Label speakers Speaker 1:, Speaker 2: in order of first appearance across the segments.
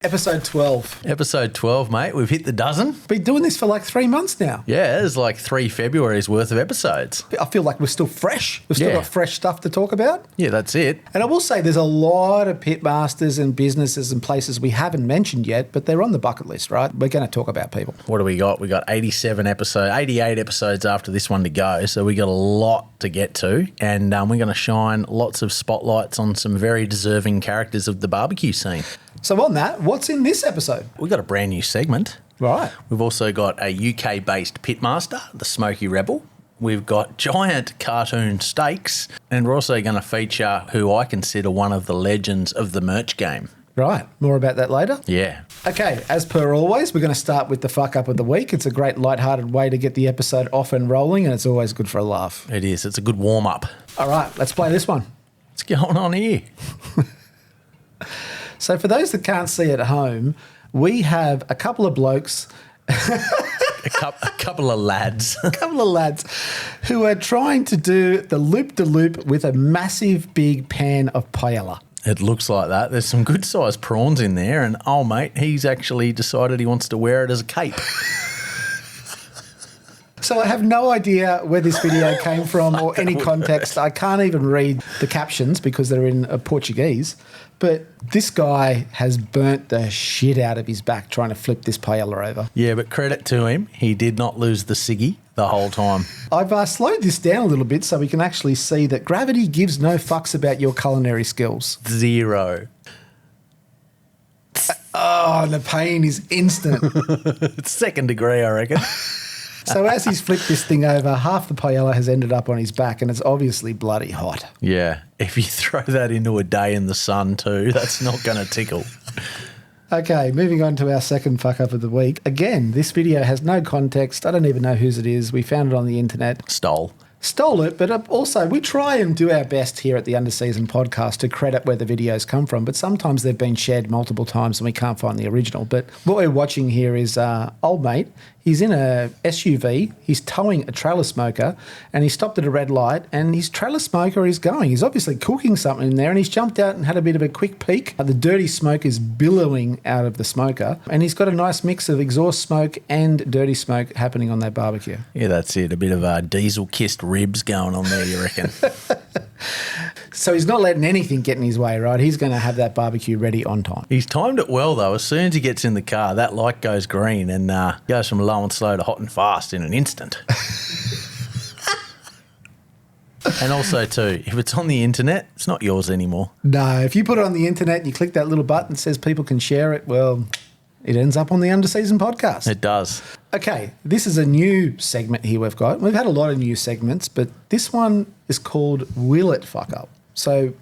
Speaker 1: Episode 12.
Speaker 2: Episode 12, mate. We've hit the dozen.
Speaker 1: Been doing this for like 3 months now.
Speaker 2: Yeah, there's like 3 February's worth of episodes.
Speaker 1: I feel like we're still fresh. We've still got fresh stuff to talk about.
Speaker 2: Yeah, that's it.
Speaker 1: And I will say there's a lot of pitmasters and businesses and places we haven't mentioned yet, but they're on the bucket list, right? We're going to talk about people.
Speaker 2: What do we got? We got 88 episodes after this one to go. So we got a lot to get to. And we're going to shine lots of spotlights on some very deserving characters of the barbecue scene.
Speaker 1: So on that, what's in this episode?
Speaker 2: We've got a brand new segment.
Speaker 1: Right.
Speaker 2: We've also got a UK-based pitmaster, the Smokey Rebel. We've got giant cartoon steaks. And we're also going to feature who I consider one of the legends of the merch game.
Speaker 1: Right. More about that later?
Speaker 2: Yeah.
Speaker 1: Okay, as per always, we're going to start with the fuck up of the week. It's a great lighthearted way to get the episode off and rolling, and it's always good for a laugh.
Speaker 2: It is. It's a good warm-up.
Speaker 1: All right, let's play this one.
Speaker 2: What's going on here?
Speaker 1: So for those that can't see at home, we have a couple of blokes,
Speaker 2: A couple of lads.
Speaker 1: who are trying to do the loop-de-loop with a massive big pan of paella.
Speaker 2: It looks like that. There's some good sized prawns in there, and oh mate, he's actually decided he wants to wear it as a cape.
Speaker 1: So I have no idea where this video came from or any context. I can't even read the captions because they're in Portuguese. But this guy has burnt the shit out of his back trying to flip this paella over.
Speaker 2: Yeah, but credit to him, he did not lose the ciggy the whole time.
Speaker 1: I've slowed this down a little bit so we can actually see that gravity gives no fucks about your culinary skills.
Speaker 2: 0.
Speaker 1: Oh, the pain is instant.
Speaker 2: It's 2nd degree, I reckon.
Speaker 1: So as he's flipped this thing over, half the paella has ended up on his back and it's obviously bloody hot.
Speaker 2: Yeah, if you throw that into a day in the sun too, that's not going to tickle.
Speaker 1: Okay, moving on to our second fuck up of the week. Again, this video has no context. I don't even know whose it is. We found it on the internet. Stole it, but also we try and do our best here at the Underseason podcast to credit where the videos come from, but sometimes they've been shared multiple times and we can't find the original. But what we're watching here is old mate. He's in a SUV, he's towing a trailer smoker, and he stopped at a red light, and his trailer smoker is going. He's obviously cooking something in there, and he's jumped out and had a bit of a quick peek. The dirty smoke is billowing out of the smoker, and he's got a nice mix of exhaust smoke and dirty smoke happening on that barbecue.
Speaker 2: Yeah, that's it. A bit of diesel-kissed ribs going on there, you reckon?
Speaker 1: So he's not letting anything get in his way, right? He's going to have that barbecue ready on time.
Speaker 2: He's timed it well, though. As soon as he gets in the car, that light goes green and goes from low and slow to hot and fast in an instant. And also, too, if it's on the internet, it's not yours anymore.
Speaker 1: No, if you put it on the internet and you click that little button that says people can share it, well, it ends up on the Underseason podcast.
Speaker 2: It does.
Speaker 1: Okay, this is a new segment here we've got. We've had a lot of new segments, but this one is called Will It Fuck Up. So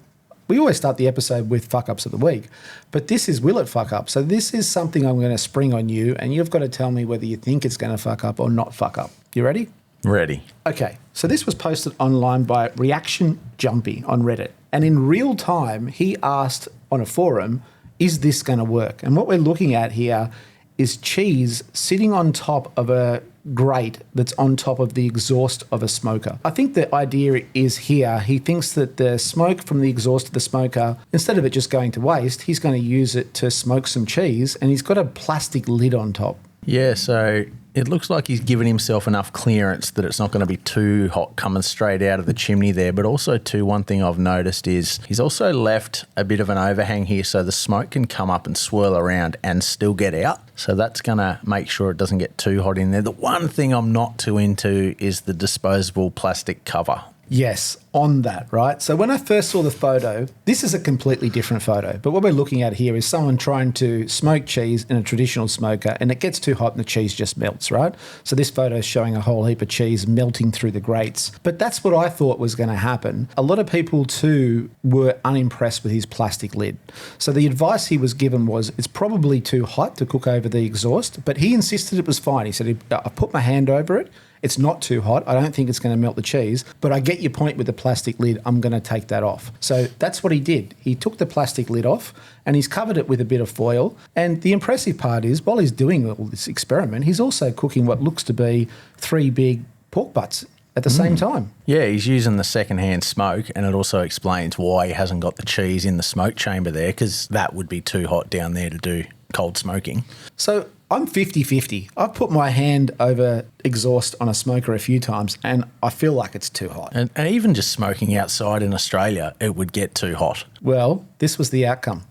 Speaker 1: we always start the episode with fuck ups of the week, but this is Will It Fuck Up. So this is something I'm going to spring on you, and you've got to tell me whether you think it's going to fuck up or not fuck up. You ready?
Speaker 2: Ready.
Speaker 1: Okay, so this was posted online by Reaction Jumpy on Reddit, and in real time, he asked on a forum, is this going to work? And what we're looking at here is cheese sitting on top of a grate that's on top of the exhaust of a smoker. I think the idea is here, he thinks that the smoke from the exhaust of the smoker, instead of it just going to waste, he's going to use it to smoke some cheese, and he's got a plastic lid on top.
Speaker 2: Yeah, so it looks like he's given himself enough clearance that it's not going to be too hot coming straight out of the chimney there. But also, too, one thing I've noticed is he's also left a bit of an overhang here so the smoke can come up and swirl around and still get out. So that's going to make sure it doesn't get too hot in there. The one thing I'm not too into is the disposable plastic cover.
Speaker 1: Yes, on that, right? So when I first saw the photo, this is a completely different photo. But what we're looking at here is someone trying to smoke cheese in a traditional smoker, and it gets too hot and the cheese just melts, right? So this photo is showing a whole heap of cheese melting through the grates. But that's what I thought was going to happen. A lot of people too were unimpressed with his plastic lid. So the advice he was given was it's probably too hot to cook over the exhaust, but he insisted it was fine. He said, I put my hand over it. It's not too hot. I don't think it's going to melt the cheese, but I get your point with the plastic lid. I'm going to take that off. So that's what he did. He took the plastic lid off and he's covered it with a bit of foil. And the impressive part is while he's doing all this experiment, he's also cooking what looks to be 3 big pork butts at the same time.
Speaker 2: Yeah, he's using the secondhand smoke, and it also explains why he hasn't got the cheese in the smoke chamber there, because that would be too hot down there to do cold smoking.
Speaker 1: So I'm 50-50. I've put my hand over exhaust on a smoker a few times and I feel like it's too hot.
Speaker 2: And even just smoking outside in Australia, it would get too hot.
Speaker 1: Well, this was the outcome.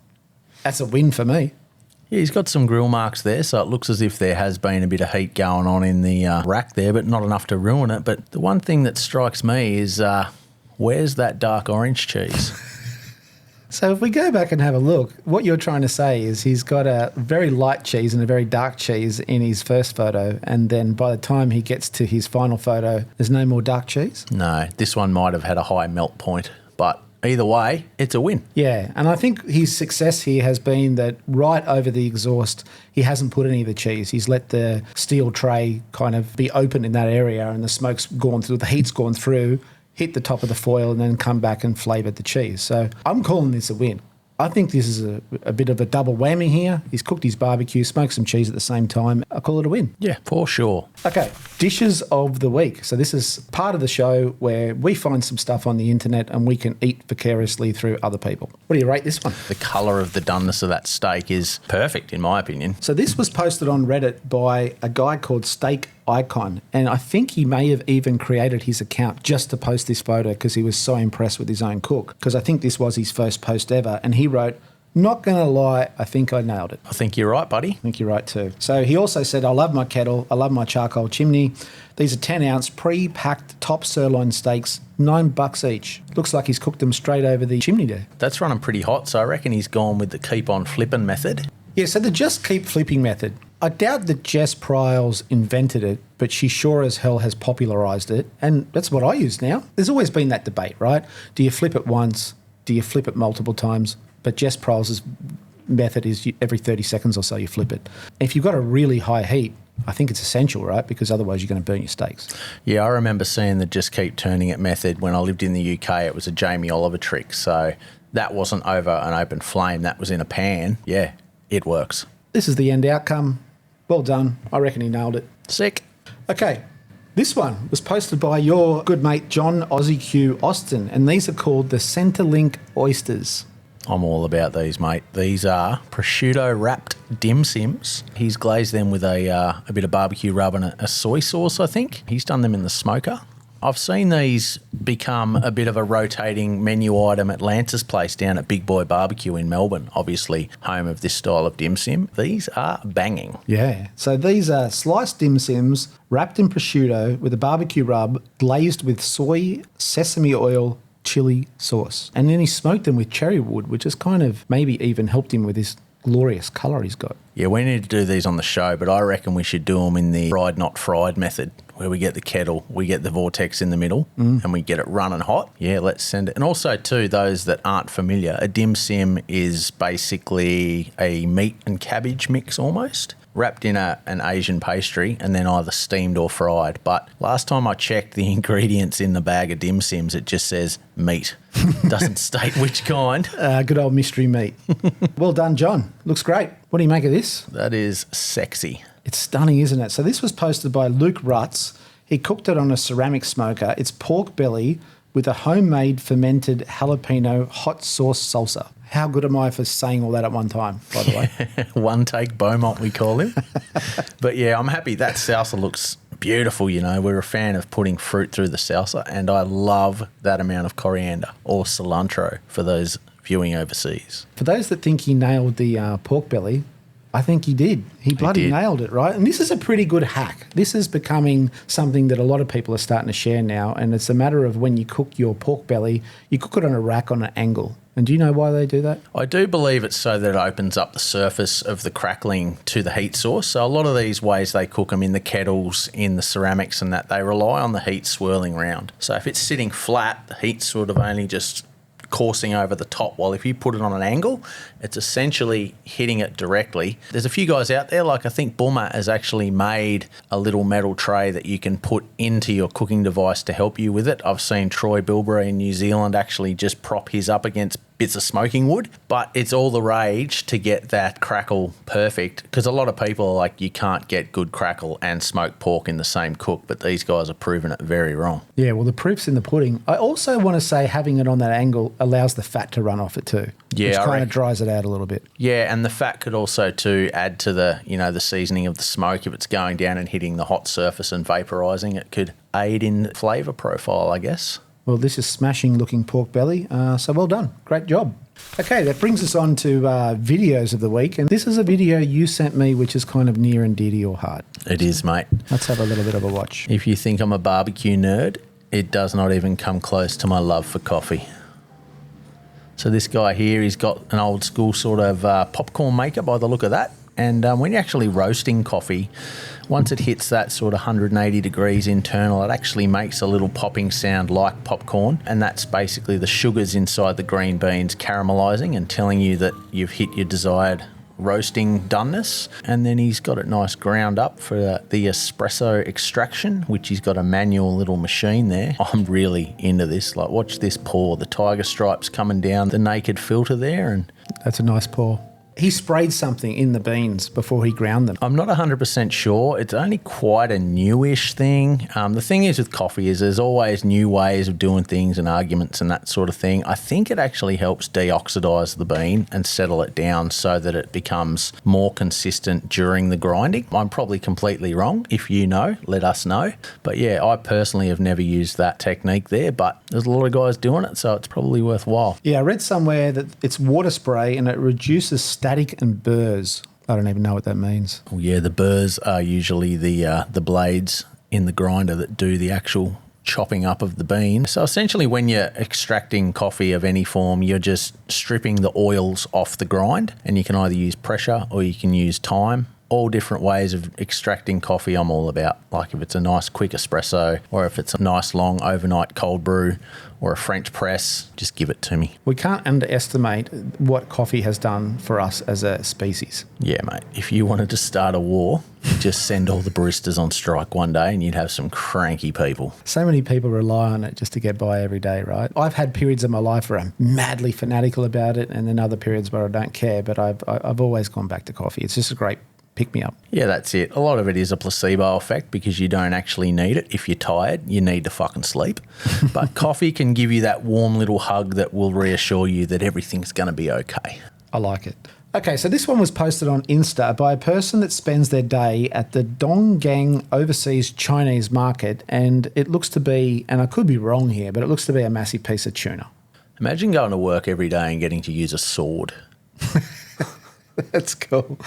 Speaker 1: That's a win for me.
Speaker 2: Yeah, he's got some grill marks there, so it looks as if there has been a bit of heat going on in the rack there, but not enough to ruin it. But the one thing that strikes me is where's that dark orange cheese?
Speaker 1: So if we go back and have a look, what you're trying to say is he's got a very light cheese and a very dark cheese in his first photo, and then by the time he gets to his final photo, there's no more dark cheese?
Speaker 2: No, this one might have had a high melt point, but either way, it's a win.
Speaker 1: Yeah, and I think his success here has been that right over the exhaust, he hasn't put any of the cheese. He's let the steel tray kind of be open in that area and the smoke's gone through, the heat's gone through, hit the top of the foil and then come back and flavoured the cheese. So I'm calling this a win. I think this is a bit of a double whammy here. He's cooked his barbecue, smoked some cheese at the same time. I call it a win.
Speaker 2: Yeah, for sure.
Speaker 1: Okay, dishes of the week. So this is part of the show where we find some stuff on the internet and we can eat vicariously through other people. What do you rate this one?
Speaker 2: The colour of the doneness of that steak is perfect, in my opinion.
Speaker 1: So this was posted on Reddit by a guy called Steak Icon, and I think he may have even created his account just to post this photo because he was so impressed with his own cook, because I think this was his first post ever, and he wrote, "Not gonna lie, I think I nailed it."
Speaker 2: I think you're right, buddy.
Speaker 1: I think you're right too. So he also said, "I love my kettle, I love my charcoal chimney. These are 10-ounce pre-packed top sirloin steaks, $9 each. Looks like he's cooked them straight over the chimney there."
Speaker 2: That's running pretty hot, so I reckon he's gone with the keep on flipping method.
Speaker 1: Yeah, so the just keep flipping method. I doubt that Jess Pryles invented it, but she sure as hell has popularised it, and that's what I use now. There's always been that debate, right? Do you flip it once? Do you flip it multiple times? But Jess Pryles' method is every 30 seconds or so you flip it. If you've got a really high heat, I think it's essential, right? Because otherwise you're going to burn your steaks.
Speaker 2: Yeah, I remember seeing the just keep turning it method when I lived in the UK. It was a Jamie Oliver trick, so that wasn't over an open flame. That was in a pan. Yeah, it works.
Speaker 1: This is the end outcome. Well done. I reckon he nailed it.
Speaker 2: Sick.
Speaker 1: Okay, this one was posted by your good mate John Aussie Q Austin, and these are called the Centrelink oysters.
Speaker 2: I'm all about these, mate. These are prosciutto wrapped dim sims. He's glazed them with a bit of barbecue rub and a soy sauce, I think. He's done them in the smoker. I've seen these become a bit of a rotating menu item at Lance's place down at Big Boy Barbecue in Melbourne, obviously home of this style of dim sim. These are banging.
Speaker 1: Yeah. So these are sliced dim sims wrapped in prosciutto with a barbecue rub, glazed with soy, sesame oil, chili sauce. And then he smoked them with cherry wood, which has kind of maybe even helped him with this glorious colour he's got.
Speaker 2: Yeah, we need to do these on the show, but I reckon we should do them in the fried not fried method, where we get the kettle, we get the vortex in the middle, and we get it running hot. Yeah, let's send it. And also, too, those that aren't familiar, a dim sim is basically a meat and cabbage mix almost, wrapped in an Asian pastry and then either steamed or fried. But last time I checked the ingredients in the bag of dim sims, it just says meat. Doesn't state which kind.
Speaker 1: Good old mystery meat. Well done, John. Looks great. What do you make of this?
Speaker 2: That is sexy.
Speaker 1: It's stunning, isn't it? So this was posted by Luke Rutz. He cooked it on a ceramic smoker. It's pork belly with a homemade fermented jalapeno hot sauce salsa. How good am I for saying all that at one time, by the way?
Speaker 2: One take Beaumont, we call him. But yeah, I'm happy. That salsa looks beautiful, you know. We're a fan of putting fruit through the salsa, and I love that amount of coriander or cilantro for those viewing overseas.
Speaker 1: For those that think he nailed the pork belly, I think he did. He bloody nailed it, right? And this is a pretty good hack. This is becoming something that a lot of people are starting to share now, and it's a matter of when you cook your pork belly, you cook it on a rack on an angle. And do you know why they do that?
Speaker 2: I do believe it's so that it opens up the surface of the crackling to the heat source. So a lot of these ways they cook them in the kettles, in the ceramics and that, they rely on the heat swirling round. So if it's sitting flat, the heat's sort of only just coursing over the top, while if you put it on an angle, it's essentially hitting it directly. There's a few guys out there, like I think Bulma has actually made a little metal tray that you can put into your cooking device to help you with it. I've seen Troy Bilberry in New Zealand actually just prop his up against bits of smoking wood, but it's all the rage to get that crackle perfect, because a lot of people are like, you can't get good crackle and smoked pork in the same cook, but these guys have proven it very wrong.
Speaker 1: Yeah, well, the proof's in the pudding. I also want to say having it on that angle allows the fat to run off it too,
Speaker 2: Yeah,
Speaker 1: which
Speaker 2: I
Speaker 1: kind
Speaker 2: reckon.
Speaker 1: of dries it out a little bit.
Speaker 2: Yeah, and the fat could also too add to the, the seasoning of the smoke. If it's going down and hitting the hot surface and vaporising, it could aid in flavour profile, I guess.
Speaker 1: Well, this is smashing looking pork belly, so well done. Great job. Okay, that brings us on to videos of the week, and this is a video you sent me which is kind of near and dear to your heart.
Speaker 2: It is, mate.
Speaker 1: Let's have a little bit of a watch.
Speaker 2: If you think I'm a barbecue nerd, it does not even come close to my love for coffee. So this guy here, he's got an old school sort of popcorn maker by the look of that. And when you're actually roasting coffee, once it hits that sort of 180 degrees internal, it actually makes a little popping sound like popcorn. And that's basically the sugars inside the green beans caramelising and telling you that you've hit your desired roasting doneness. And then he's got it nice ground up for the espresso extraction, which he's got a manual little machine there. I'm really into this. Like, watch this pour. The tiger stripes coming down the naked filter there. And
Speaker 1: That's a nice pour. He sprayed something in the beans before he ground them.
Speaker 2: I'm not 100% sure. It's only quite a newish thing. The thing is with coffee is there's always new ways of doing things and arguments and that sort of thing. I think it actually helps deoxidize the bean and settle it down so that it becomes more consistent during the grinding. I'm probably completely wrong. If you know, let us know. But yeah, I personally have never used that technique there, but there's a lot of guys doing it, so it's probably worthwhile.
Speaker 1: Yeah, I read somewhere that it's water spray and it reduces static and burrs. I don't even know what that means.
Speaker 2: Well, yeah, the burrs are usually the blades in the grinder that do the actual chopping up of the bean. So essentially when you're extracting coffee of any form, you're just stripping the oils off the grind, and you can either use pressure or you can use time. All different ways of extracting coffee I'm all about. Like if it's a nice quick espresso, or if it's a nice long overnight cold brew, or a French press, just give it to me.
Speaker 1: We can't underestimate what coffee has done for us as a species.
Speaker 2: Yeah, mate. If you wanted to start a war, just send all the baristas on strike one day and you'd have some cranky people.
Speaker 1: So many people rely on it just to get by every day, right? I've had periods of my life where I'm madly fanatical about it, and then other periods where I don't care, but I've always gone back to coffee. It's just a great pick me up.
Speaker 2: Yeah, that's it. A lot of it is a placebo effect because you don't actually need it. If you're tired, you need to fucking sleep. But coffee can give you that warm little hug that will reassure you that everything's going to be okay.
Speaker 1: I like it. Okay, so this one was posted on Insta by a person that spends their day at the Donggang overseas Chinese market, and it looks to be, and I could be wrong here, but it looks to be a massive piece of tuna.
Speaker 2: Imagine going to work every day and getting to use a sword.
Speaker 1: That's cool.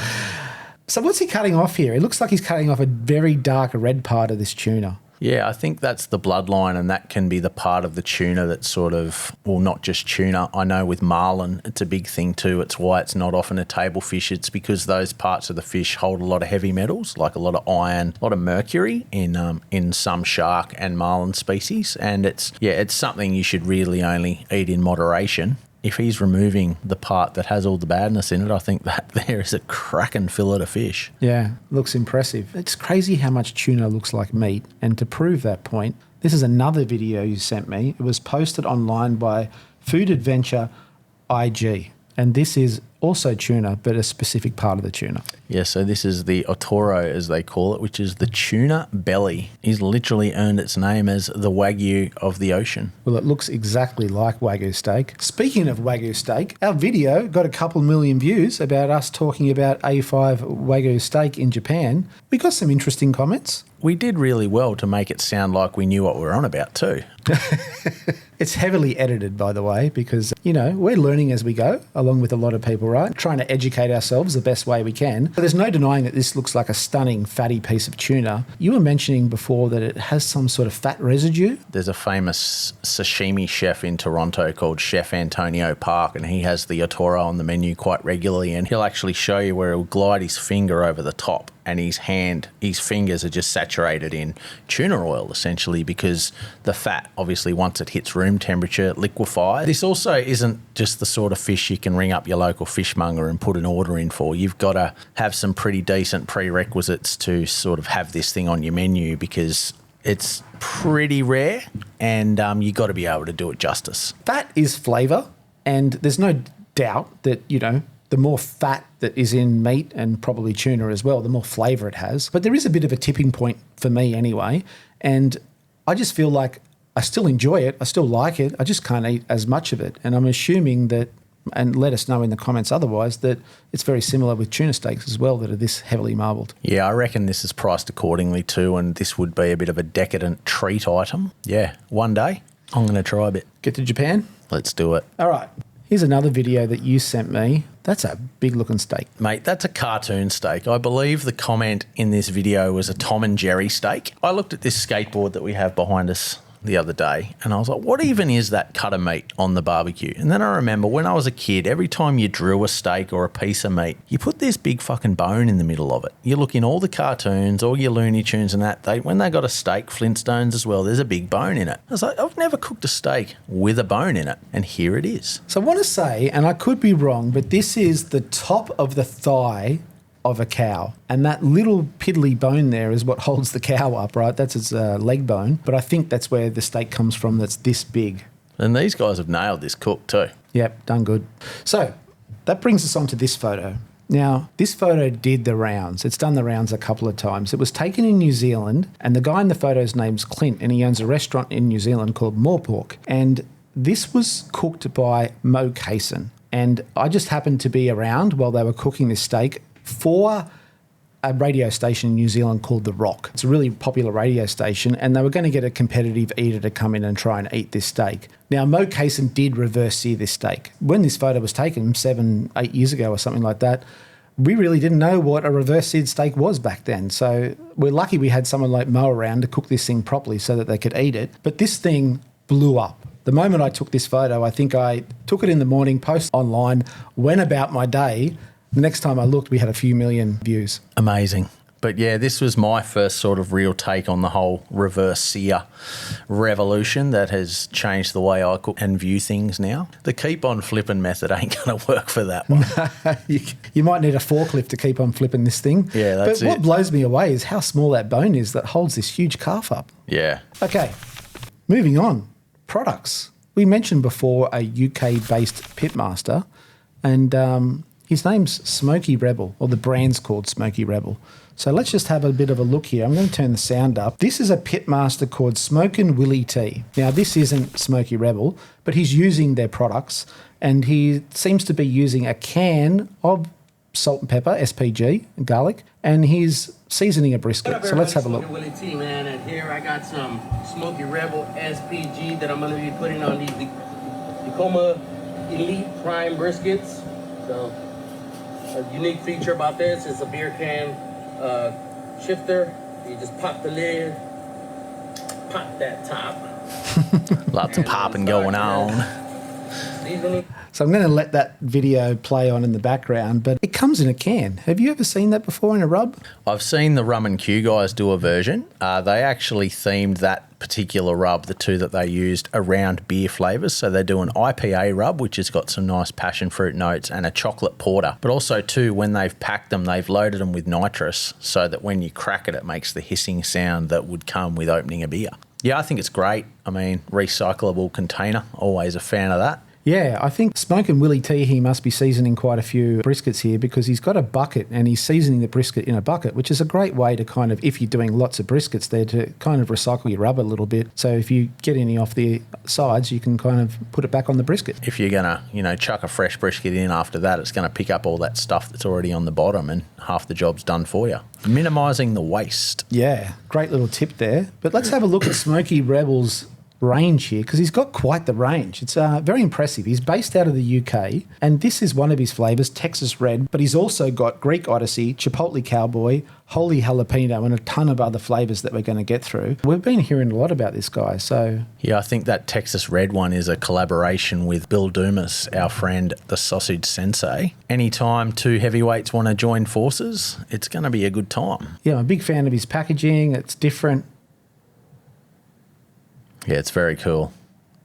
Speaker 1: So what's he cutting off here? It looks like he's cutting off a very dark red part of this tuna.
Speaker 2: Yeah, I think that's the bloodline, and that can be the part of the tuna that's sort of, well, not just tuna. I know with marlin, it's a big thing too. It's why it's not often a table fish. It's because those parts of the fish hold a lot of heavy metals, like a lot of iron, a lot of mercury in some shark and marlin species. And it's something you should really only eat in moderation. If he's removing the part that has all the badness in it, I think that there is a cracking fillet of fish.
Speaker 1: Yeah, looks impressive. It's crazy how much tuna looks like meat. And to prove that point, this is another video you sent me. It was posted online by Food Adventure IG. And this is also tuna, but a specific part of the tuna.
Speaker 2: Yeah, so this is the otoro, as they call it, which is the tuna belly. He's literally earned its name as the Wagyu of the ocean.
Speaker 1: Well, it looks exactly like Wagyu steak. Speaking of Wagyu steak, our video got a couple million views about us talking about A5 Wagyu steak in Japan. We got some interesting comments.
Speaker 2: We did really well to make it sound like we knew what we were on about too.
Speaker 1: It's heavily edited, by the way, because, we're learning as we go, along with a lot of people, right? Trying to educate ourselves the best way we can. But there's no denying that this looks like a stunning, fatty piece of tuna. You were mentioning before that it has some sort of fat residue.
Speaker 2: There's a famous sashimi chef in Toronto called Chef Antonio Park, and he has the otoro on the menu quite regularly, and he'll actually show you where he'll glide his finger over the top, and his fingers are just saturated in tuna oil, essentially, because the fat, obviously, once it hits room temperature, it liquefies. This also isn't just the sort of fish you can ring up your local fishmonger and put an order in for. You've got to have some pretty decent prerequisites to sort of have this thing on your menu, because it's pretty rare, and you've got to be able to do it justice.
Speaker 1: Fat is flavour, And there's no doubt that, you know, the more fat that is in meat and probably tuna as well, the more flavour it has. But there is a bit of a tipping point for me anyway. And I just feel like I still enjoy it. I still like it. I just can't eat as much of it. And I'm assuming that, and let us know in the comments otherwise, that it's very similar with tuna steaks as well that are this heavily marbled.
Speaker 2: Yeah, I reckon this is priced accordingly too, and this would be a bit of a decadent treat item. Yeah, one day I'm going to try a bit.
Speaker 1: Get to Japan?
Speaker 2: Let's do it.
Speaker 1: All right. Here's another video that you sent me. That's a big looking steak.
Speaker 2: Mate, that's a cartoon steak. I believe the comment in this video was a Tom and Jerry steak. I looked at this skateboard that we have behind us the other day and I was like, what even is that cut of meat on the barbecue? And then I remember when I was a kid, every time you drew a steak or a piece of meat, you put this big fucking bone in the middle of it. You look in all the cartoons, all your Looney Tunes and that, when they got a steak, Flintstones as well, there's a big bone in it. I was like, I've never cooked a steak with a bone in it, and here it is.
Speaker 1: So I want to say, and I could be wrong, but this is the top of the thigh of a cow, and that little piddly bone there is what holds the cow up, right? That's its leg bone, but I think that's where the steak comes from that's this big.
Speaker 2: And these guys have nailed this cook too.
Speaker 1: Yep, done good. So that brings us on to this photo. Now, this photo did the rounds. It's done the rounds a couple of times. It was taken in New Zealand, and the guy in the photo's name's Clint, and he owns a restaurant in New Zealand called Moorpork. And this was cooked by Mo Cason. And I just happened to be around while they were cooking this steak for a radio station in New Zealand called The Rock. It's a really popular radio station, and they were going to get a competitive eater to come in and try and eat this steak. Now, Mo Cason did reverse sear this steak. When this photo was taken 7-8 years ago or something like that, we really didn't know what a reverse seared steak was back then. So we're lucky we had someone like Mo around to cook this thing properly so that they could eat it. But this thing blew up. The moment I took this photo, I think I took it in the morning, posted online, went about my day. The next time I looked, we had a few million views.
Speaker 2: Amazing. But yeah, this was my first sort of real take on the whole reverse sear revolution that has changed the way I cook and view things now. The keep on flipping method ain't going to work for that one.
Speaker 1: You might need a forklift to keep on flipping this thing.
Speaker 2: Yeah, that's it.
Speaker 1: But what blows me away is how small that bone is that holds this huge calf up.
Speaker 2: Yeah.
Speaker 1: Okay, moving on. Products. We mentioned before a UK-based pitmaster, and his name's Smokey Rebel, or the brand's called Smokey Rebel. So let's just have a bit of a look here. I'm going to turn the sound up. This is a pitmaster called Smokin' Willie T. Now, this isn't Smokey Rebel, but he's using their products, and he seems to be using a can of salt and pepper, SPG, and garlic, and he's seasoning a brisket. So let's have a look.
Speaker 3: Willie T, man, and here I got some Smokey Rebel SPG that I'm going to be putting on these Tacoma Elite Prime briskets. So a unique feature about this is a beer can shifter. You just pop the lid, pop that top.
Speaker 2: Lots of popping going on.
Speaker 3: Seasoning.
Speaker 1: So I'm going to let that video play on in the background, but it comes in a can. Have you ever seen that before in a rub?
Speaker 2: I've seen the Rum and Q guys do a version. They actually themed that particular rub, the two that they used, around beer flavours. So they do an IPA rub, which has got some nice passion fruit notes, and a chocolate porter. But also, too, when they've packed them, they've loaded them with nitrous so that when you crack it, it makes the hissing sound that would come with opening a beer. Yeah, I think it's great. I mean, recyclable container, always a fan of that.
Speaker 1: Yeah, I think Smokin' Willie T, he must be seasoning quite a few briskets here because he's got a bucket and he's seasoning the brisket in a bucket, which is a great way to kind of, if you're doing lots of briskets there, to kind of recycle your rub a little bit. So if you get any off the sides, you can kind of put it back on the brisket.
Speaker 2: If you're going to, chuck a fresh brisket in after that, it's going to pick up all that stuff that's already on the bottom and half the job's done for you. Minimising the waste.
Speaker 1: Yeah, great little tip there. But let's have a look at Smokey Rebel's range here, because he's got quite the range. It's very impressive. He's based out of the UK, and this is one of his flavours, Texas Red, but he's also got Greek Odyssey, Chipotle Cowboy, Holy Jalapeno, and a ton of other flavours that we're going to get through. We've been hearing a lot about this guy, so...
Speaker 2: Yeah, I think that Texas Red one is a collaboration with Bill Dumas, our friend, the Sausage Sensei. Anytime two heavyweights want to join forces, it's going to be a good time.
Speaker 1: Yeah, I'm a big fan of his packaging. It's different.
Speaker 2: Yeah, it's very cool.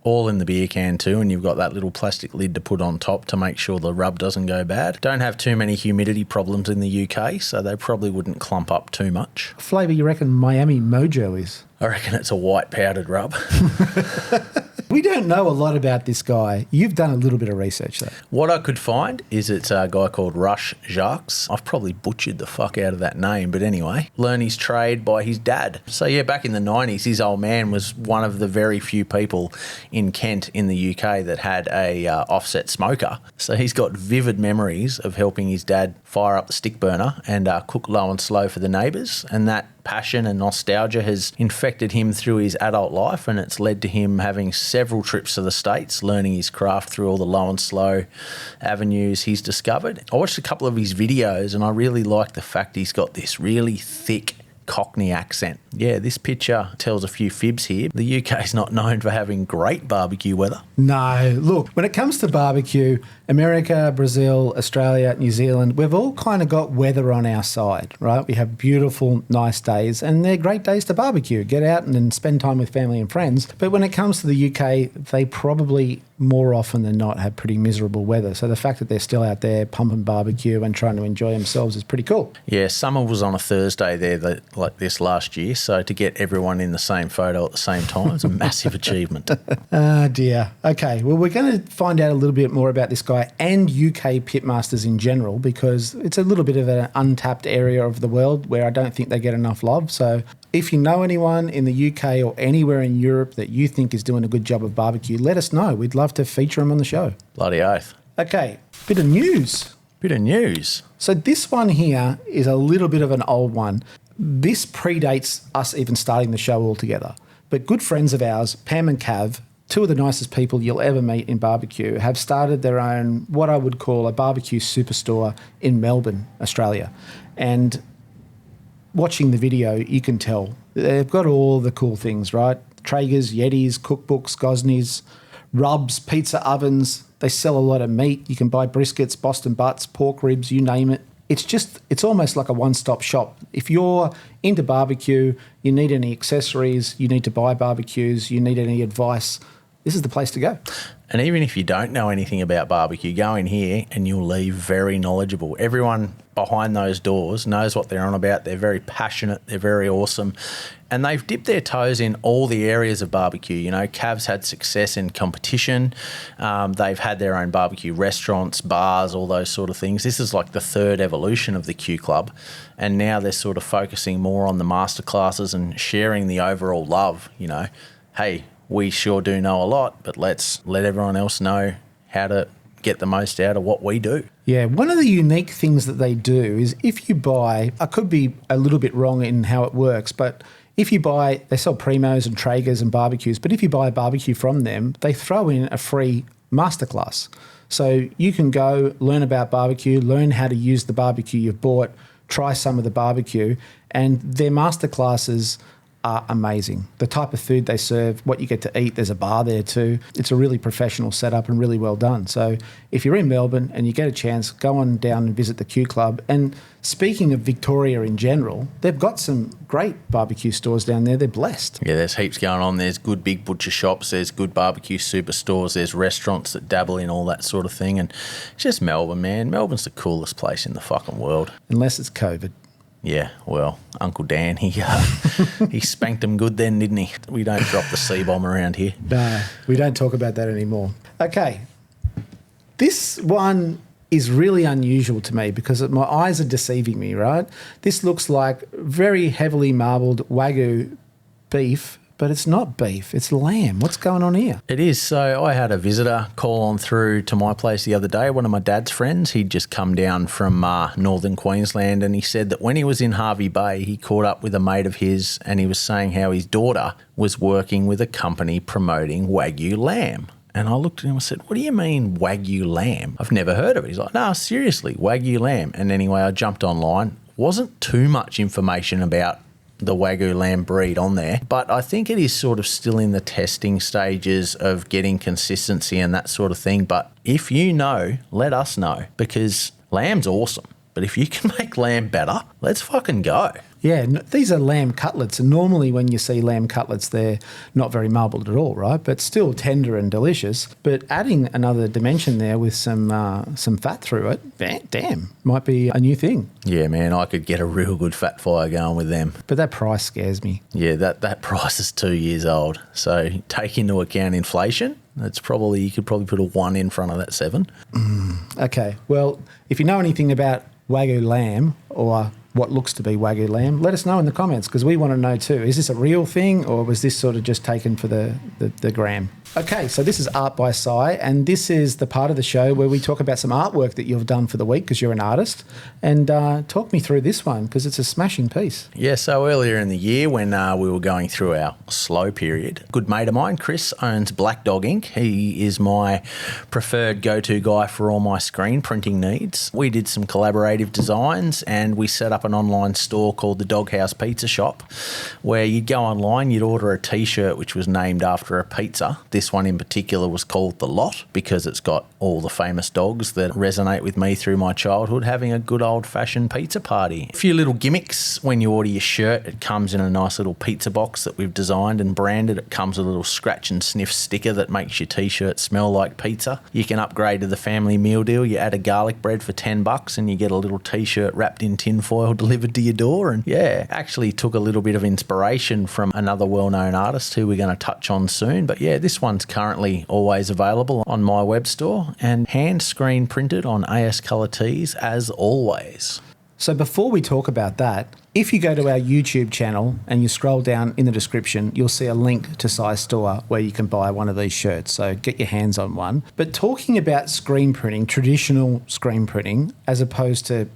Speaker 2: All in the beer can too, and you've got that little plastic lid to put on top to make sure the rub doesn't go bad. Don't have too many humidity problems in the UK, so they probably wouldn't clump up too much.
Speaker 1: What flavour you reckon Miami Mojo is?
Speaker 2: I reckon it's a white powdered rub.
Speaker 1: We don't know a lot about this guy. You've done a little bit of research, though.
Speaker 2: What I could find is it's a guy called Rush Jacques. I've probably butchered the fuck out of that name, but anyway, learned his trade by his dad. So yeah, back in the 90s, his old man was one of the very few people in Kent in the UK that had a offset smoker. So he's got vivid memories of helping his dad fire up the stick burner and cook low and slow for the neighbours, and that passion and nostalgia has infected him through his adult life, and it's led to him having several trips to the States, learning his craft through all the low and slow avenues he's discovered. I watched a couple of his videos and I really like the fact he's got this really thick Cockney accent. Yeah, this picture tells a few fibs here. The UK is not known for having great barbecue weather.
Speaker 1: No, look, when it comes to barbecue, America, Brazil, Australia, New Zealand, we've all kind of got weather on our side, right? We have beautiful, nice days, and they're great days to barbecue. Get out and then spend time with family and friends. But when it comes to the UK, they probably more often than not have pretty miserable weather. So the fact that they're still out there pumping barbecue and trying to enjoy themselves is pretty cool.
Speaker 2: Yeah, summer was on a Thursday there like this last year, so to get everyone in the same photo at the same time is a massive achievement.
Speaker 1: Ah, dear. Okay, well, we're going to find out a little bit more about this guy and UK pitmasters in general, because it's a little bit of an untapped area of the world where I don't think they get enough love. So if you know anyone in the UK or anywhere in Europe that you think is doing a good job of barbecue, let us know. We'd love to feature them on the show.
Speaker 2: Bloody oath.
Speaker 1: Okay, bit of news.
Speaker 2: Bit of news.
Speaker 1: So this one here is a little bit of an old one. This predates us even starting the show altogether. But good friends of ours, Pam and Cav, two of the nicest people you'll ever meet in barbecue, have started their own, what I would call a barbecue superstore in Melbourne, Australia. And watching the video, you can tell they've got all the cool things, right? Traegers, Yetis, cookbooks, Gosneys, rubs, pizza ovens. They sell a lot of meat. You can buy briskets, Boston butts, pork ribs, you name it. It's almost like a one-stop shop. If you're into barbecue, you need any accessories, you need to buy barbecues, you need any advice, this is the place to go.
Speaker 2: And even if you don't know anything about barbecue, go in here and you'll leave very knowledgeable. Everyone behind those doors knows what they're on about. They're very passionate. They're very awesome. And they've dipped their toes in all the areas of barbecue. You know, Cav's had success in competition. They've had their own barbecue restaurants, bars, all those sort of things. This is like the third evolution of the Q Club. And now they're sort of focusing more on the masterclasses and sharing the overall love, you know. Hey, we sure do know a lot, but let's let everyone else know how to get the most out of what we do.
Speaker 1: Yeah, one of the unique things that they do is if you buy, I could be a little bit wrong in how it works, but if you buy, they sell Primos and Traegers and barbecues, but if you buy a barbecue from them, they throw in a free masterclass. So you can go learn about barbecue, learn how to use the barbecue you've bought, try some of the barbecue, and their masterclasses are amazing. The type of food they serve, what you get to eat, there's a bar there too. It's a really professional setup and really well done. So if you're in Melbourne and you get a chance, go on down and visit the Q Club. And speaking of Victoria in general, they've got some great barbecue stores down there. They're blessed.
Speaker 2: Yeah, there's heaps going on. There's good big butcher shops. There's good barbecue superstores. There's restaurants that dabble in all that sort of thing. And it's just Melbourne, man. Melbourne's the coolest place in the fucking world.
Speaker 1: Unless it's COVID.
Speaker 2: Yeah, well, Uncle Dan, he spanked him good then, didn't he? We don't drop the C-bomb around here.
Speaker 1: No, we don't talk about that anymore. Okay, this one is really unusual to me because my eyes are deceiving me, right? This looks like very heavily marbled Wagyu beef, but it's not beef, it's lamb. What's going on here?
Speaker 2: It is. So I had a visitor call on through to my place the other day, one of my dad's friends. He'd just come down from northern Queensland, and he said that when he was in Hervey Bay, he caught up with a mate of his and he was saying how his daughter was working with a company promoting Wagyu Lamb. And I looked at him and said, what do you mean Wagyu Lamb? I've never heard of it. He's like, no, seriously, Wagyu Lamb. And anyway, I jumped online. Wasn't too much information about the Wagyu lamb breed on there, but I think it is sort of still in the testing stages of getting consistency and that sort of thing. But if you know, let us know, because lamb's awesome. But if you can make lamb better, let's fucking go.
Speaker 1: Yeah, these are lamb cutlets, and normally when you see lamb cutlets, they're not very marbled at all, right? But still tender and delicious. But adding another dimension there with some fat through it, damn, might be a new thing.
Speaker 2: Yeah, man, I could get a real good fat fire going with them.
Speaker 1: But that price scares me.
Speaker 2: Yeah, that price is 2 years old. So take into account inflation. You could probably put a 1 in front of that 7.
Speaker 1: Okay, well, if you know anything about Wagyu lamb or what looks to be Wagyu lamb, let us know in the comments because we want to know too. Is this a real thing or was this sort of just taken for the gram? Okay, so this is Art by Sigh, and this is the part of the show where we talk about some artwork that you've done for the week because you're an artist. And talk me through this one because it's a smashing piece.
Speaker 2: Yeah, so earlier in the year when we were going through our slow period, a good mate of mine, Chris, owns Black Dog Ink. He is my preferred go-to guy for all my screen printing needs. We did some collaborative designs and we set up an online store called the Doghouse Pizza Shop where you'd go online, you'd order a T-shirt which was named after a pizza. This one in particular was called The Lot because it's got all the famous dogs that resonate with me through my childhood having a good old-fashioned pizza party. A few little gimmicks when you order your shirt. It comes in a nice little pizza box that we've designed and branded. It comes with a little scratch and sniff sticker that makes your T-shirt smell like pizza. You can upgrade to the family meal deal. You add a garlic bread for $10 and you get a little T-shirt wrapped in tinfoil delivered to your door. And yeah, actually took a little bit of inspiration from another well-known artist who we're going to touch on soon. But yeah, this one's currently always available on my web store and hand screen printed on AS Colour tees as always.
Speaker 1: So before we talk about that, if you go to our YouTube channel and you scroll down in the description, you'll see a link to Sigh's store where you can buy one of these shirts. So get your hands on one. But talking about screen printing, traditional screen printing, as opposed to,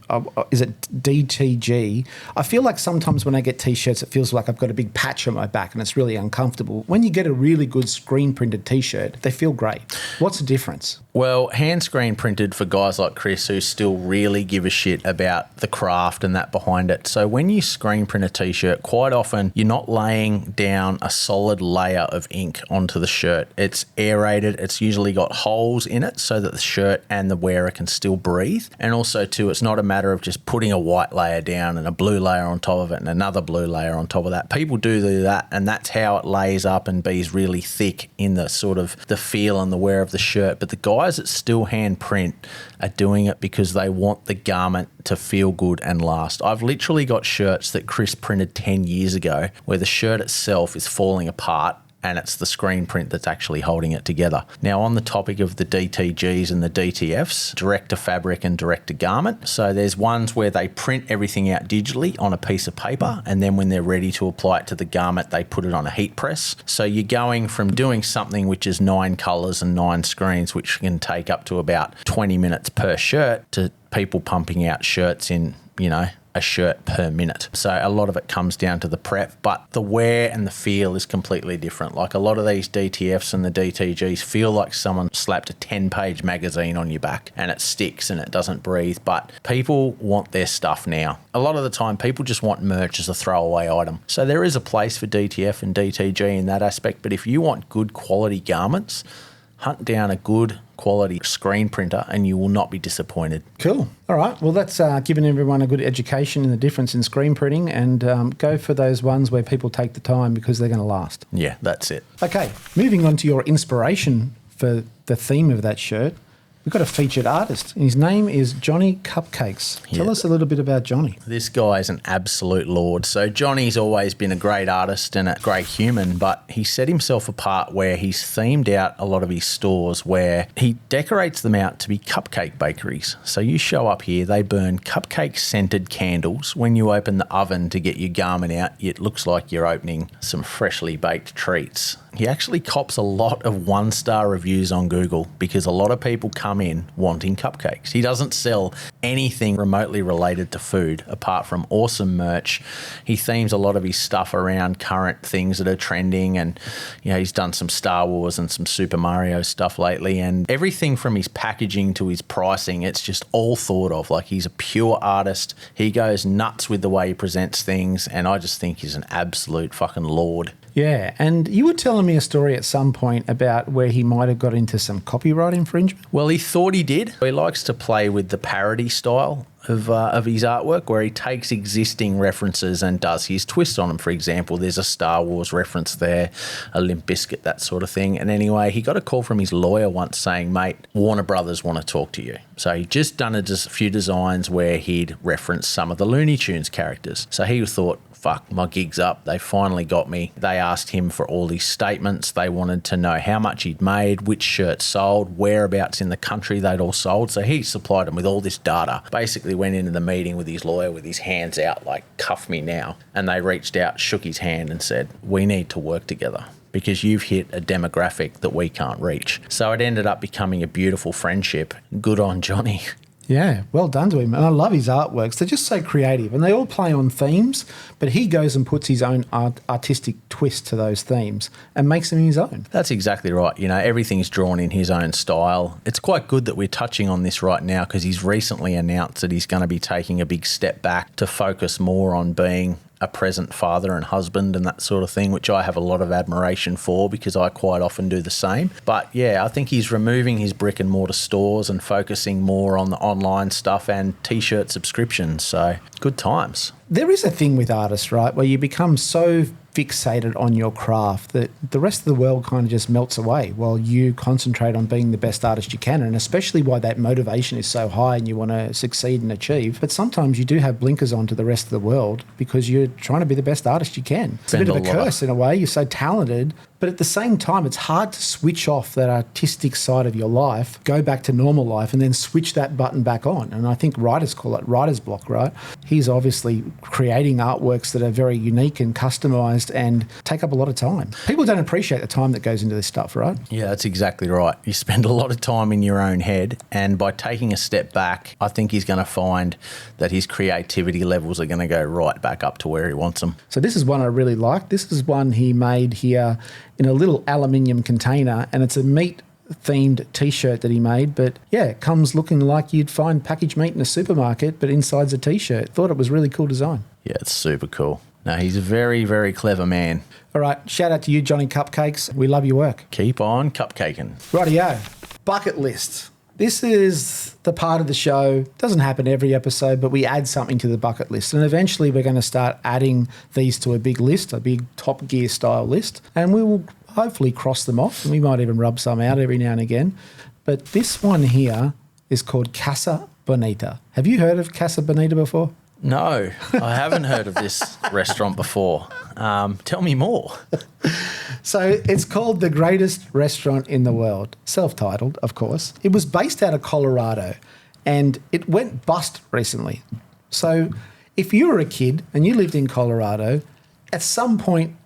Speaker 1: is it DTG? I feel like sometimes when I get T-shirts, it feels like I've got a big patch on my back and it's really uncomfortable. When you get a really good screen printed T-shirt, they feel great. What's the difference?
Speaker 2: Well, hand screen printed for guys like Chris who still really give a shit about the craft and that behind it. So when you screen print a T-shirt, quite often you're not laying down a solid layer of ink onto the shirt. It's aerated. It's usually got holes in it so that the shirt and the wearer can still breathe. And also too, it's not a matter of just putting a white layer down and a blue layer on top of it and another blue layer on top of that. People do that, and that's how it lays up and be's really thick in the sort of the feel and the wear of the shirt. But the guys that still hand print are doing it because they want the garment to feel good and last. I've literally got shirts that Chris printed 10 years ago where the shirt itself is falling apart and it's the screen print that's actually holding it together. Now, on the topic of the DTGs and the DTFs, direct to fabric and direct to garment. So there's ones where they print everything out digitally on a piece of paper, and then when they're ready to apply it to the garment, they put it on a heat press. So you're going from doing something which is 9 colours and 9 screens, which can take up to about 20 minutes per shirt, to people pumping out shirts in, a shirt per minute. So a lot of it comes down to the prep, but the wear and the feel is completely different. Like a lot of these DTFs and the DTGs feel like someone slapped a 10-page magazine on your back and it sticks and it doesn't breathe, but people want their stuff now. A lot of the time people just want merch as a throwaway item. So there is a place for DTF and DTG in that aspect, but if you want good quality garments, hunt down a good quality screen printer and you will not be disappointed.
Speaker 1: Cool. All right. Well, that's given everyone a good education in the difference in screen printing, and go for those ones where people take the time because they're going to last.
Speaker 2: Yeah, that's it.
Speaker 1: Okay. Moving on to your inspiration for the theme of that shirt. We've got a featured artist. His name is Johnny Cupcakes. Tell us a little bit about Johnny.
Speaker 2: This guy is an absolute lord. So Johnny's always been a great artist and a great human, but he set himself apart where he's themed out a lot of his stores where he decorates them out to be cupcake bakeries. So you show up here, they burn cupcake-scented candles. When you open the oven to get your garment out, it looks like you're opening some freshly baked treats. He actually cops a lot of 1-star reviews on Google because a lot of people come in wanting cupcakes. He doesn't sell anything remotely related to food apart from awesome merch. He themes a lot of his stuff around current things that are trending, and he's done some Star Wars and some Super Mario stuff lately, and everything from his packaging to his pricing, it's just all thought of. Like, he's a pure artist. He goes nuts with the way he presents things, and I just think he's an absolute fucking lord.
Speaker 1: Yeah, and you were telling me a story at some point about where he might have got into some copyright infringement.
Speaker 2: Well, he thought he did. He likes to play with the parody style of his artwork where he takes existing references and does his twist on them. For example, there's a Star Wars reference there, a Limp Bizkit, that sort of thing. And anyway, he got a call from his lawyer once saying, mate, Warner Brothers want to talk to you. So he'd just done a few designs where he'd referenced some of the Looney Tunes characters. So he thought, fuck, my gig's up. They finally got me. They asked him for all these statements. They wanted to know how much he'd made, which shirts sold, whereabouts in the country they'd all sold. So he supplied them with all this data. Basically went into the meeting with his lawyer with his hands out like, cuff me now. And they reached out, shook his hand and said, we need to work together because you've hit a demographic that we can't reach. So it ended up becoming a beautiful friendship. Good on Johnny.
Speaker 1: Yeah, well done to him. And I love his artworks. They're just so creative and they all play on themes, but he goes and puts his own artistic twist to those themes and makes them his own.
Speaker 2: That's exactly right. You know, everything's drawn in his own style. It's quite good that we're touching on this right now because he's recently announced that he's going to be taking a big step back to focus more on being a present father and husband and that sort of thing, which I have a lot of admiration for because I quite often do the same. But yeah, I think he's removing his brick and mortar stores and focusing more on the online stuff and t-shirt subscriptions. So good times.
Speaker 1: There is a thing with artists, right, where you become so fixated on your craft that the rest of the world kind of just melts away while you concentrate on being the best artist you can, and especially why that motivation is so high and you want to succeed and achieve. But sometimes you do have blinkers on to the rest of the world because you're trying to be the best artist you can. It's a bit of a curse in a way. You're so talented, but at the same time, it's hard to switch off that artistic side of your life, go back to normal life, and then switch that button back on. And I think writers call it writer's block, right? He's obviously creating artworks that are very unique and customized and take up a lot of time. People don't appreciate the time that goes into this stuff, right?
Speaker 2: Yeah, that's exactly right. You spend a lot of time in your own head, and by taking a step back, I think he's going to find that his creativity levels are going to go right back up to where he wants them.
Speaker 1: So this is one I really like. This is one he made here in a little aluminium container, and it's a meat themed t-shirt that he made, but yeah, it comes looking like you'd find packaged meat in a supermarket, but inside's a t-shirt. Thought it was really cool design.
Speaker 2: Yeah, it's super cool. No, he's a very, very clever man.
Speaker 1: All right, shout out to you, Johnny Cupcakes. We love your work.
Speaker 2: Keep on cupcaking.
Speaker 1: Rightio. Bucket list. This is the part of the show, doesn't happen every episode, but we add something to the bucket list. And eventually we're going to start adding these to a big list, a big Top Gear style list. And we will hopefully cross them off. And we might even rub some out every now and again. But this one here is called Casa Bonita. Have you heard of Casa Bonita before?
Speaker 2: No, I haven't heard of this restaurant before. Tell me more.
Speaker 1: So it's called the greatest restaurant in the world, self-titled, of course. It was based out of Colorado and it went bust recently. So if you were a kid and you lived in Colorado, at some point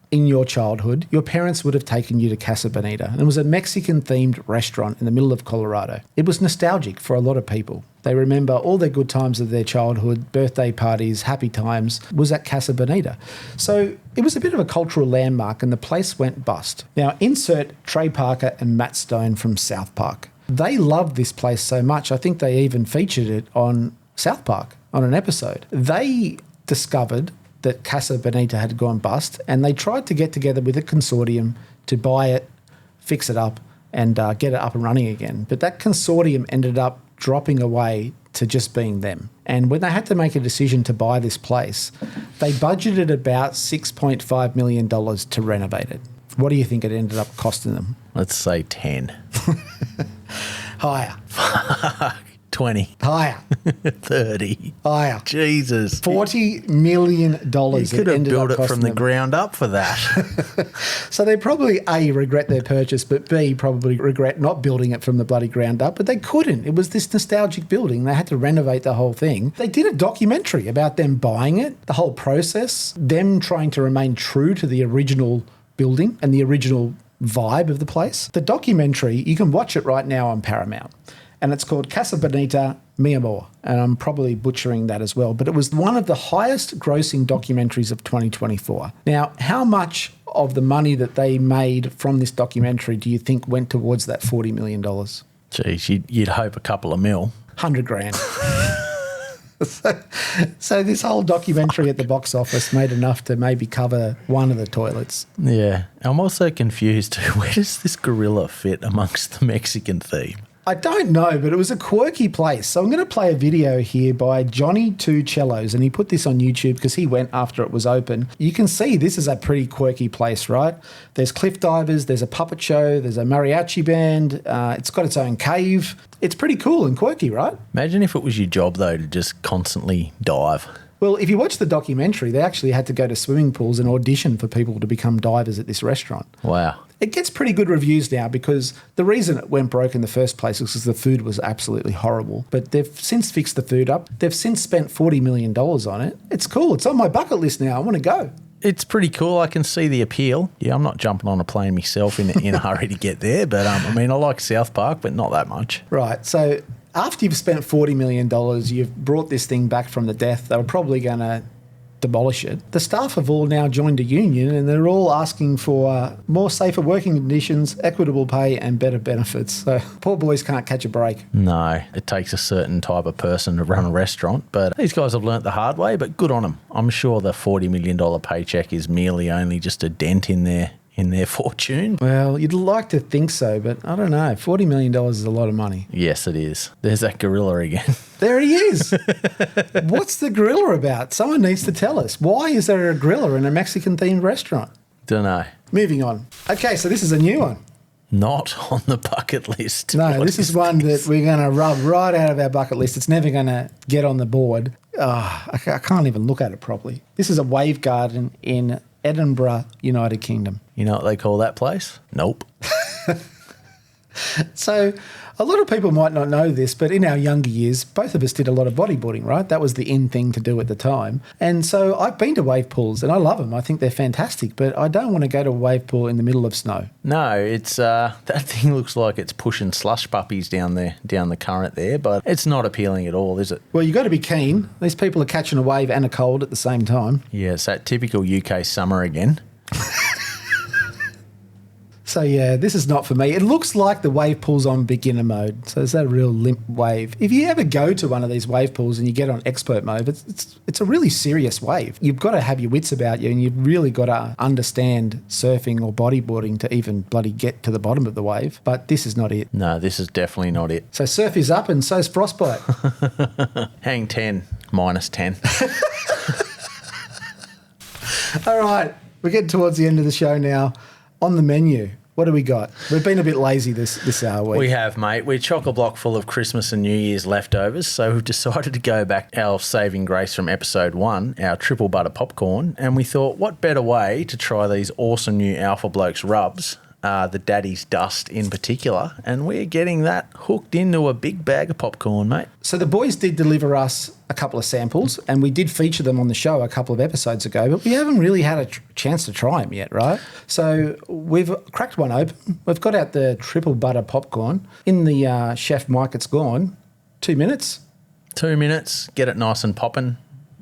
Speaker 1: in your childhood, your parents would have taken you to Casa Bonita. And it was a Mexican-themed restaurant in the middle of Colorado. It was nostalgic for a lot of people. They remember all their good times of their childhood, birthday parties, happy times, was at Casa Bonita. So it was a bit of a cultural landmark and the place went bust. Now, insert Trey Parker and Matt Stone from South Park. They loved this place so much, I think they even featured it on South Park on an episode. They discovered that Casa Bonita had gone bust, and they tried to get together with a consortium to buy it, fix it up, and get it up and running again. But that consortium ended up dropping away to just being them. And when they had to make a decision to buy this place, they budgeted about $6.5 million to renovate it. What do you think it ended up costing them?
Speaker 2: Let's say 10.
Speaker 1: Higher.
Speaker 2: 20.
Speaker 1: Higher.
Speaker 2: 30.
Speaker 1: Higher.
Speaker 2: Jesus.
Speaker 1: $40 million.
Speaker 2: You could have built it from the ground up for that.
Speaker 1: So they probably, A, regret their purchase, but B, probably regret not building it from the bloody ground up. But they couldn't. It was this nostalgic building. They had to renovate the whole thing. They did a documentary about them buying it, the whole process, them trying to remain true to the original building and the original vibe of the place. The documentary, you can watch it right now on Paramount. And it's called Casa Bonita, Mi Amor. And I'm probably butchering that as well. But it was one of the highest grossing documentaries of 2024. Now, how much of the money that they made from this documentary do you think went towards that $40 million?
Speaker 2: Jeez, you'd hope a couple of mil.
Speaker 1: 100 grand. So this whole documentary at the box office made enough to maybe cover one of the toilets.
Speaker 2: Yeah. I'm also confused. Where does this gorilla fit amongst the Mexican theme?
Speaker 1: I don't know, but it was a quirky place. So I'm going to play a video here by Johnny Two Cellos, and he put this on YouTube because he went after it was open. You can see this is a pretty quirky place, right? There's cliff divers, there's a puppet show, there's a mariachi band. It's got its own cave. It's pretty cool and quirky, right?
Speaker 2: Imagine if it was your job, though, to just constantly dive.
Speaker 1: Well, if you watch the documentary, they actually had to go to swimming pools and audition for people to become divers at this restaurant.
Speaker 2: Wow.
Speaker 1: It gets pretty good reviews now because the reason it went broke in the first place was because the food was absolutely horrible. But they've since fixed the food up. They've since spent $40 million on it. It's cool. It's on my bucket list now. I want to go.
Speaker 2: It's pretty cool. I can see the appeal. Yeah, I'm not jumping on a plane myself in a hurry to get there. But, I mean, I like South Park, but not that much.
Speaker 1: Right. So after you've spent $40 million, you've brought this thing back from the death. They were probably going to demolish it. The staff have all now joined a union and they're all asking for more safer working conditions, equitable pay and better benefits. So poor boys can't catch a break.
Speaker 2: No, it takes a certain type of person to run a restaurant, but these guys have learnt the hard way, but good on them. I'm sure the $40 million paycheck is merely only just a dent in their fortune.
Speaker 1: Well, you'd like to think so, but I don't know. $40 million is a lot of money.
Speaker 2: Yes, it is. There's that gorilla again.
Speaker 1: There he is. What's the gorilla about? Someone needs to tell us. Why is there a gorilla in a Mexican-themed restaurant?
Speaker 2: Don't know.
Speaker 1: Moving on. Okay, so this is a new one.
Speaker 2: Not on the bucket list.
Speaker 1: No, this is one that we're going to rub right out of our bucket list. It's never going to get on the board. I can't even look at it properly. This is a wave garden in Edinburgh, United Kingdom.
Speaker 2: You know what they call that place? Nope.
Speaker 1: So a lot of people might not know this, but in our younger years, both of us did a lot of bodyboarding, right? That was the in thing to do at the time. And so I've been to wave pools and I love them. I think they're fantastic, but I don't want to go to a wave pool in the middle of snow.
Speaker 2: No, it's that thing looks like it's pushing slush puppies down the current there, but it's not appealing at all, is it?
Speaker 1: Well, you've got to be keen. These people are catching a wave and a cold at the same time.
Speaker 2: Yeah, it's that typical UK summer again.
Speaker 1: So, yeah, this is not for me. It looks like the wave pool's on beginner mode. So it's that real limp wave. If you ever go to one of these wave pools and you get on expert mode, it's a really serious wave. You've got to have your wits about you and you've really got to understand surfing or bodyboarding to even bloody get to the bottom of the wave. But this is not it.
Speaker 2: No, this is definitely not it.
Speaker 1: So surf is up and so's frostbite.
Speaker 2: Hang 10, minus 10.
Speaker 1: All right, we're getting towards the end of the show now. On the menu, what do we got? We've been a bit lazy this week.
Speaker 2: We have, mate. We're chock-a-block full of Christmas and New Year's leftovers, so we've decided to go back our saving grace from episode 1, our triple butter popcorn, and we thought, what better way to try these awesome new Alpha Blokes rubs, the Daddy's Dust in particular, and we're getting that hooked into a big bag of popcorn, mate.
Speaker 1: So the boys did deliver us a couple of samples, and we did feature them on the show a couple of episodes ago, but we haven't really had a chance to try them yet, right? So we've cracked one open. We've got out the triple butter popcorn. In the chef Mike, it's gone. 2 minutes.
Speaker 2: 2 minutes, get it nice and popping,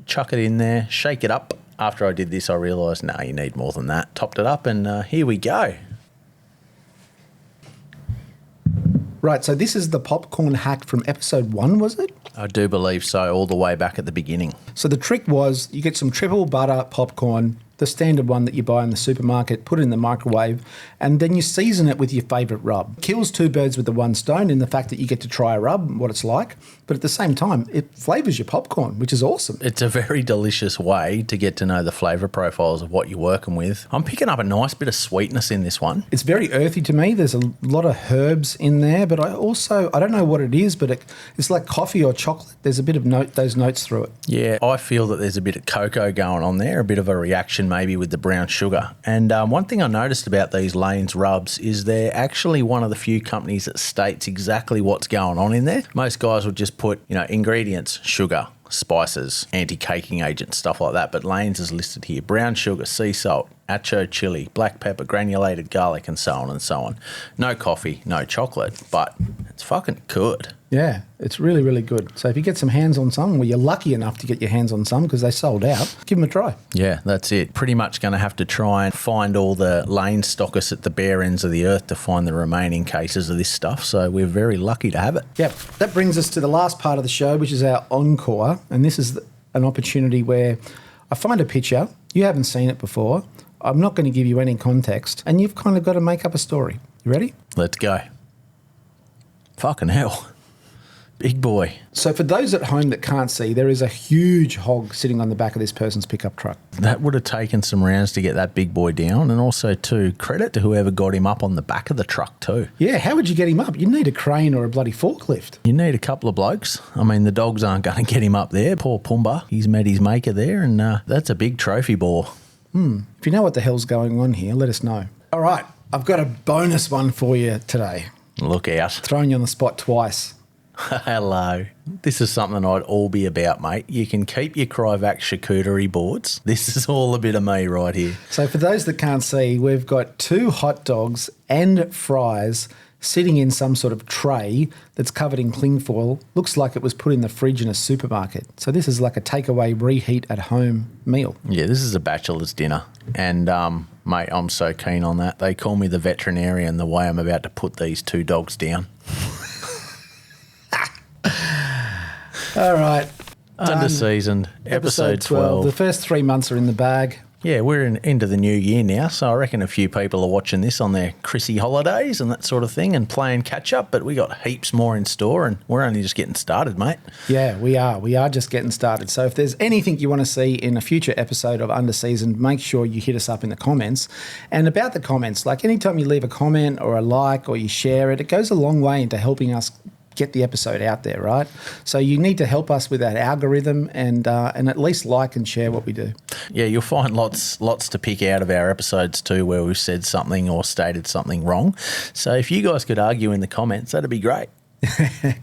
Speaker 2: chuck it in there, shake it up. After I did this, I realised, no, you need more than that. Topped it up, and here we go.
Speaker 1: Right, so this is the popcorn hack from episode 1, was it?
Speaker 2: I do believe so, all the way back at the beginning.
Speaker 1: So the trick was you get some triple butter popcorn, the standard one that you buy in the supermarket, put it in the microwave, and then you season it with your favourite rub. Kills two birds with the one stone in the fact that you get to try a rub and what it's like, but at the same time, it flavours your popcorn, which is awesome.
Speaker 2: It's a very delicious way to get to know the flavour profiles of what you're working with. I'm picking up a nice bit of sweetness in this one.
Speaker 1: It's very earthy to me. There's a lot of herbs in there, but I don't know what it is, but it's like coffee or chocolate. There's a bit of those notes through it.
Speaker 2: Yeah, I feel that there's a bit of cocoa going on there, a bit of a reaction maybe with the brown sugar. And one thing I noticed about these Lane's rubs is they're actually one of the few companies that states exactly what's going on in there. Most guys would just put, ingredients, sugar, spices, anti-caking agents, stuff like that. But Lane's is listed here. Brown sugar, sea salt, acho chili, black pepper, granulated garlic, and so on and so on. No coffee, no chocolate, but it's fucking good.
Speaker 1: Yeah, it's really, really good. So if you get some hands on some, well, you're lucky enough to get your hands on some because they sold out, give them a try.
Speaker 2: Yeah, that's it. Pretty much going to have to try and find all the Lane stockists at the bare ends of the earth to find the remaining cases of this stuff. So we're very lucky to have it.
Speaker 1: Yep. That brings us to the last part of the show, which is our Encore. And this is an opportunity where I find a picture. You haven't seen it before. I'm not going to give you any context. And you've kind of got to make up a story. You ready?
Speaker 2: Let's go. Fucking hell. Big boy.
Speaker 1: So for those at home that can't see, there is a huge hog sitting on the back of this person's pickup truck.
Speaker 2: That would have taken some rounds to get that big boy down, and also, too, credit to whoever got him up on the back of the truck, too.
Speaker 1: Yeah, how would you get him up? You'd need a crane or a bloody forklift.
Speaker 2: You need a couple of blokes. I mean, the dogs aren't going to get him up there. Poor Pumbaa. He's met his maker there, and that's a big trophy boar.
Speaker 1: If you know what the hell's going on here, let us know. All right, I've got a bonus one for you today.
Speaker 2: Look out.
Speaker 1: Throwing you on the spot twice.
Speaker 2: Hello. This is something I'd all be about, mate. You can keep your Cryovac charcuterie boards. This is all a bit of me right here.
Speaker 1: So for those that can't see, we've got 2 hot dogs and fries sitting in some sort of tray that's covered in cling foil. Looks like it was put in the fridge in a supermarket. So this is like a takeaway, reheat at home meal.
Speaker 2: Yeah, this is a bachelor's dinner. And, mate, I'm so keen on that. They call me the veterinarian the way I'm about to put these 2 dogs down.
Speaker 1: All right.
Speaker 2: Underseasoned, episode 12.
Speaker 1: The first 3 months are in the bag.
Speaker 2: Yeah, we're into the new year now, so I reckon a few people are watching this on their Chrissy holidays and that sort of thing and playing catch-up, but we got heaps more in store and we're only just getting started, mate.
Speaker 1: Yeah, we are. We are just getting started. So if there's anything you want to see in a future episode of Underseasoned, make sure you hit us up in the comments. And about the comments, like anytime you leave a comment or a like or you share it, it goes a long way into helping us get the episode out there, right? So you need to help us with that algorithm and at least like and share what we do.
Speaker 2: Yeah, you'll find lots to pick out of our episodes too where we've said something or stated something wrong. So if you guys could argue in the comments, that'd be great.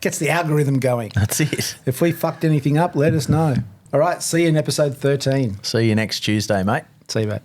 Speaker 1: Gets the algorithm going.
Speaker 2: That's it.
Speaker 1: If we fucked anything up, let us know. All right, see you in episode 13.
Speaker 2: See you next Tuesday, mate.
Speaker 1: See you, mate.